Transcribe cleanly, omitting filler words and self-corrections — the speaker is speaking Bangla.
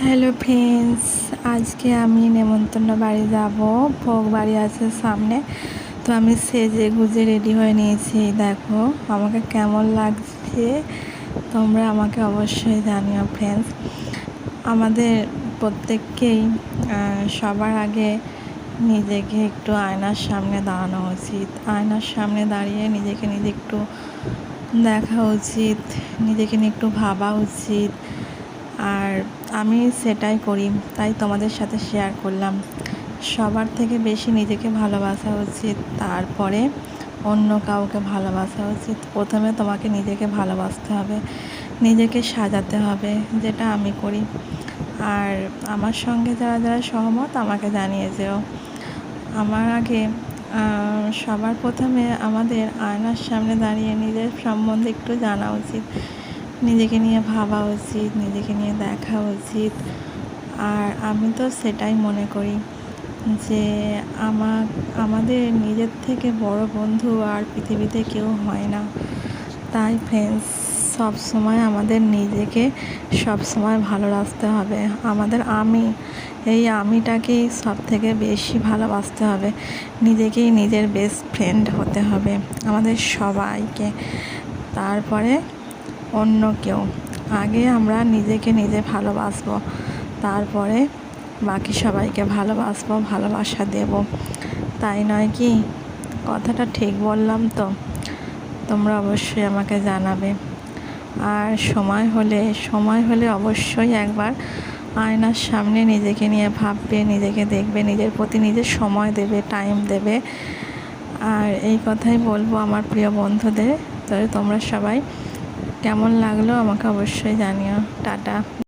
হ্যালো ফ্রেন্ডস, আজকে আমি নেমন্তন্ন বাড়ি যাব। ভোগ বাড়ি আছে সামনে, তো আমি সেজে গুজে রেডি হয়ে নিয়েছি। দেখো আমাকে কেমন লাগছে, তোমরা আমাকে অবশ্যই জানিও ফ্রেন্ডস। আমাদের প্রত্যেককেই সবার আগে নিজেকে একটু আয়নার সামনে দাঁড়ানো উচিত। আয়নার সামনে দাঁড়িয়ে নিজেকে নিজে একটু দেখা উচিত, নিজেকে নিয়ে একটু ভাবা উচিত। আর আমি সেটাই করি, তাই তোমাদের সাথে শেয়ার করলাম। সবার থেকে বেশি নিজেকে ভালোবাসা উচিত, তারপরে অন্য কাউকে ভালোবাসা উচিত। প্রথমে তোমাকে নিজেকে ভালোবাসতে হবে, নিজেকে সাজাতে হবে, যেটা আমি করি। আর আমার সঙ্গে যারা যারা সহমত আমাকে জানিয়ে যেও। আমার আগে সবার প্রথমে আমাদের আয়নার সামনে দাঁড়িয়ে নিজের সম্বন্ধে একটু জানা উচিত, নিজেকে নিয়ে ভাবা উচিত, নিজেকে নিয়ে দেখা উচিত। আর আমি তো সেটাই মনে করি যে আমাদের নিজের থেকে বড় বন্ধু আর পৃথিবীতে কেউ হয় না। তাই ফ্রেন্ডস, সব সময় আমাদের নিজেকে সব সময় ভালো রাখতে হবে। আমাদের এই আমিটাকেই সব থেকে বেশি ভালোবাসতে হবে। নিজেকেই নিজের বেস্ট ফ্রেন্ড হতে হবে আমাদের সবাইকে, তারপরে অন্য কেউ। আগে আমরা নিজেকে নিজে ভালোবাসবো, তারপরে বাকি সবাইকে ভালোবাসবো, ভালোবাসা দেব। তাই নয় কি? কথাটা ঠিক বললাম তো? তোমরা অবশ্যই আমাকে জানাবে। আর সময় হলে অবশ্যই একবার আয়নার সামনে নিজেকে নিয়ে ভাববে, নিজেকে দেখবে, নিজের প্রতি নিজের সময় দেবে, টাইম দেবে। আর এই কথাই বলবো আমার প্রিয় বন্ধুদের। তবে তোমরা সবাই কেমন লাগলো আমাকে অবশ্যই জানিও। টাটা।